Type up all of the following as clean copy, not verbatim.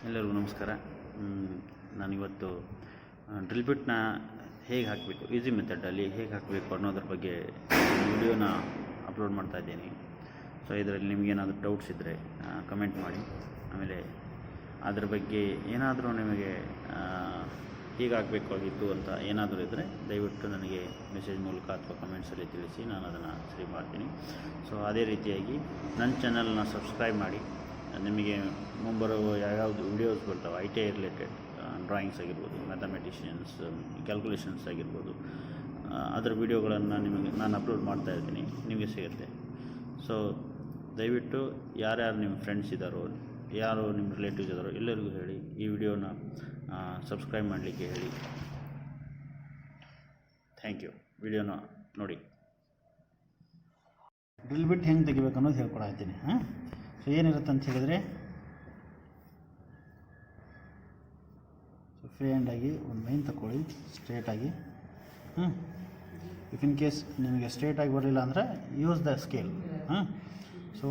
ಎಲ್ಲರಿಗೂ ನಮಸ್ಕಾರ. ನಾನಿವತ್ತು ಡ್ರಿಲ್ ಬಿಟ್ನ ಹೇಗೆ ಹಾಕಬೇಕು, ಈಸಿ ಮೆಥಡಲ್ಲಿ ಹೇಗೆ ಹಾಕಬೇಕು ಅನ್ನೋದ್ರ ಬಗ್ಗೆ ವಿಡಿಯೋನ ಅಪ್ಲೋಡ್ ಮಾಡ್ತಾ ಇದ್ದೀನಿ. ಸೊ ಇದರಲ್ಲಿ ನಿಮಗೇನಾದರೂ ಡೌಟ್ಸ್ ಇದ್ದರೆ ಕಮೆಂಟ್ ಮಾಡಿ. ಆಮೇಲೆ ಅದ್ರ ಬಗ್ಗೆ ಏನಾದರೂ ನಿಮಗೆ ಹೀಗೆ ಆಗಬೇಕಾಗಿತ್ತು ಅಂತ ಏನಾದರೂ ಇದ್ದರೆ ದಯವಿಟ್ಟು ನನಗೆ ಮೆಸೇಜ್ ಮೂಲಕ ಅಥವಾ ಕಮೆಂಟ್ಸಲ್ಲಿ ತಿಳಿಸಿ, ನಾನು ಅದನ್ನು ಸರಿ ಮಾಡ್ತೀನಿ. ಸೊ ಅದೇ ರೀತಿಯಾಗಿ ನನ್ನ ಚಾನಲ್ನ ಸಬ್ಸ್ಕ್ರೈಬ್ ಮಾಡಿ. ನಿಮಗೆ ಮುಂಬರುವ ಯಾವ್ಯಾವುದು ವಿಡಿಯೋಸ್ ಬರ್ತಾವೆ ITI ರಿಲೇಟೆಡ್, ಡ್ರಾಯಿಂಗ್ಸ್ ಆಗಿರ್ಬೋದು, ಮ್ಯಾಥಮೆಟಿಷಿಯನ್ಸ್, ಕ್ಯಾಲ್ಕುಲೇಷನ್ಸ್ ಆಗಿರ್ಬೋದು, ಅದರ ವಿಡಿಯೋಗಳನ್ನು ನಾನು ಅಪ್ಲೋಡ್ ಮಾಡ್ತಾ ಇರ್ತೀನಿ, ನಿಮಗೆ ಸಿಗುತ್ತೆ. ಸೊ ದಯವಿಟ್ಟು ಯಾರ್ಯಾರು ನಿಮ್ಮ ಫ್ರೆಂಡ್ಸ್ ಇದ್ದಾರೋ, ಯಾರು ನಿಮ್ಮ ರಿಲೇಟಿವ್ಸ್ ಇದ್ದಾರೋ ಎಲ್ಲರಿಗೂ ಹೇಳಿ, ಈ ವಿಡಿಯೋನ ಸಬ್ಸ್ಕ್ರೈಬ್ ಮಾಡಲಿಕ್ಕೆ ಹೇಳಿ. Thank you. ವಿಡಿಯೋನ ನೋಡಿ. ಡ್ರಿಲ್ ಬಿಟ್ ಹೆಂಗೆ ತೆಗಿಬೇಕು ಅನ್ನೋದು ಹೇಳ್ಕೊಡ್ತೀನಿ. ಸೊ ಏನಿರುತ್ತೆ ಅಂತ ಹೇಳಿದರೆ, ಸೊ ಫ್ರೀ ಹ್ಯಾಂಡಾಗಿ ಒಂದು ಲೈನ್ ತಗೊಳ್ಳಿ ಸ್ಟ್ರೇಟಾಗಿ. ಇಫ್ ಇನ್ ಕೇಸ್ ನಿಮಗೆ ಸ್ಟ್ರೇಟಾಗಿ ಬರಲಿಲ್ಲ ಅಂದರೆ use the scale. So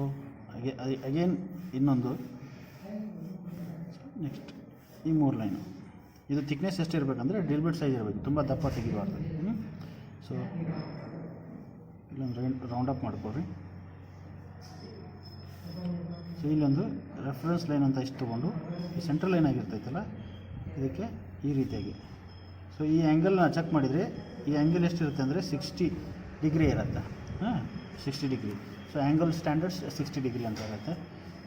again ಇನ್ನೊಂದು, ನೆಕ್ಸ್ಟ್ ಈ 3 ಲೈನು. ಇದು ಥಿಕ್ನೆಸ್ ಎಷ್ಟು ಇರಬೇಕಂದ್ರೆ ಡ್ರಿಲ್ ಬಿಟ್ ಸೈಜ್ ಇರಬೇಕು, ತುಂಬ ದಪ್ಪ ತೆಗಿಬಾರ್ದು. ಸೊ ಇಲ್ಲೊಂದು ರೌಂಡ್ ಅಪ್ ಮಾಡ್ಕೊಳ್ರಿ. ಸೊ ಇಲ್ಲೊಂದು ರೆಫರೆನ್ಸ್ ಲೈನ್ ಅಂತ ಇಷ್ಟು ತೊಗೊಂಡು ಈ ಸೆಂಟ್ರಲ್ ಲೈನ್ ಆಗಿರ್ತೈತಲ್ಲ ಇದಕ್ಕೆ ಈ ರೀತಿಯಾಗಿ. ಸೊ ಈ ಆ್ಯಂಗಲ್ನ ಚೆಕ್ ಮಾಡಿದರೆ ಈ ಆ್ಯಂಗಲ್ ಎಷ್ಟಿರುತ್ತೆ ಅಂದರೆ 60 ಡಿಗ್ರಿ ಇರುತ್ತೆ. 60 degree. So angle standards 60 degree ಅಂತ ಇರುತ್ತೆ.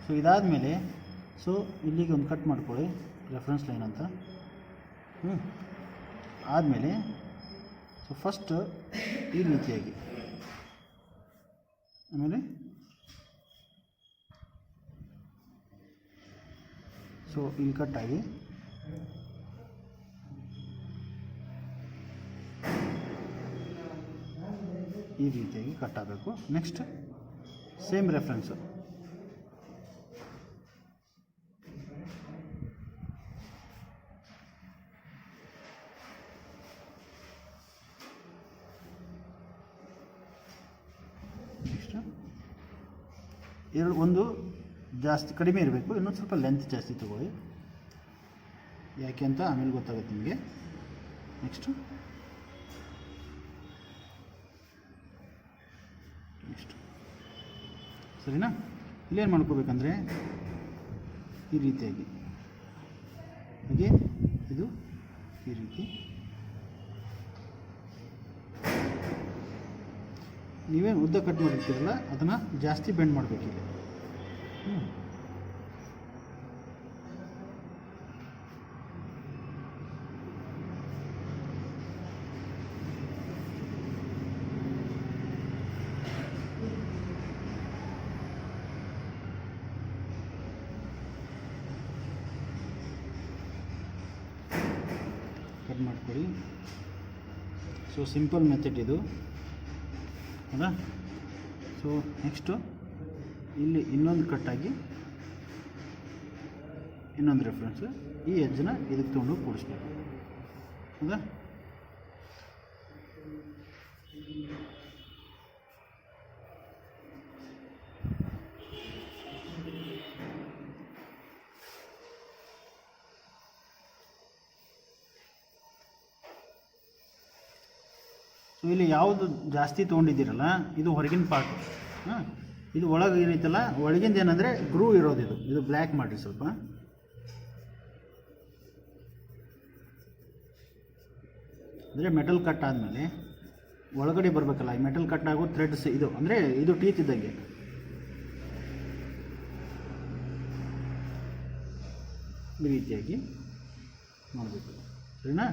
ಸೊ ಇದಾದಮೇಲೆ ಸೊ ಇಲ್ಲಿಗೆ ಒಂದು ಕಟ್ ಮಾಡ್ಕೊಳ್ಳಿ, ರೆಫರೆನ್ಸ್ ಲೈನ್ ಅಂತ. ಆದಮೇಲೆ ಸೊ ಫಸ್ಟ್ ಈ ರೀತಿಯಾಗಿ, ಆಮೇಲೆ ಸೊ ಇಲ್ಲಿ ಕಟ್ಟಾಗಿ ಈ ರೀತಿಯಾಗಿ ಕಟ್ ಆಗಬೇಕು. ನೆಕ್ಸ್ಟ್ ಸೇಮ್ ರೆಫರೆನ್ಸು, ನೆಕ್ಸ್ಟ್ ಒಂದು ಜಾಸ್ತಿ ಕಡಿಮೆ ಇರಬೇಕು, ಇನ್ನೊಂದು ಸ್ವಲ್ಪ ಲೆಂತ್ ಜಾಸ್ತಿ ತೊಗೊಳ್ಳಿ. ಯಾಕೆ ಅಂತ ಆಮೇಲೆ ಗೊತ್ತಾಗುತ್ತೆ ನಿಮಗೆ. ನೆಕ್ಸ್ಟು ಸರಿನಾ? ಇಲ್ಲೇನು ಮಾಡ್ಕೋಬೇಕಂದ್ರೆ ಈ ರೀತಿಯಾಗಿ, ಹಾಗೆ ಇದು ಈ ರೀತಿ. ನೀವೇನು ಉದ್ದ ಕಟ್ ಮಾಡಿರ್ತೀರಲ್ಲ ಅದನ್ನು ಜಾಸ್ತಿ ಬೆಂಡ್ ಮಾಡಬೇಕಿಲ್ಲ. ಕಟ್ ಮಾಡ್ಕೊಳ್ಳಿ. ಸೊ ಸಿಂಪಲ್ ಮೆಥಡ್ ಇದು, ಹೌದಾ? ಸೊ ನೆಕ್ಸ್ಟು ಇಲ್ಲಿ ಇನ್ನೊಂದು ಕಟ್ಟಾಗಿ ಇನ್ನೊಂದು ರೆಫರೆನ್ಸು, ಈ ಎಡ್ಜನ್ನ ಇದಕ್ಕೆ ತೊಗೊಂಡು ಕೂಡಿಸ್ಬೇಕು, ಹೌದಾ? ಸೊ ಇಲ್ಲಿ ಯಾವುದು ಜಾಸ್ತಿ ತೊಗೊಂಡಿದ್ದೀರಲ್ಲ ಇದು ಹೊರಗಿನ ಪಾರ್ಟ್. ಇದು ಒಳಗೆ ಏನೈತಲ್ಲ, ಒಳಗಿಂದ ಏನಂದರೆ ಗ್ರೂವ್ ಇರೋದು. ಇದು ಬ್ಲ್ಯಾಕ್ ಮಾಡಿರಿ ಸ್ವಲ್ಪ. ಅಂದರೆ ಮೆಟಲ್ ಕಟ್ ಆದಮೇಲೆ ಒಳಗಡೆ ಬರಬೇಕಲ್ಲ, ಈ ಮೆಟಲ್ ಕಟ್ ಆಗೋ ಥ್ರೆಡ್ಸ್ ಇದು, ಅಂದರೆ ಇದು ಟೀತ್ ಇದ್ದಂಗೆ. ಈ ರೀತಿಯಾಗಿ ಮಾಡಬೇಕು, ಸರಿನಾ?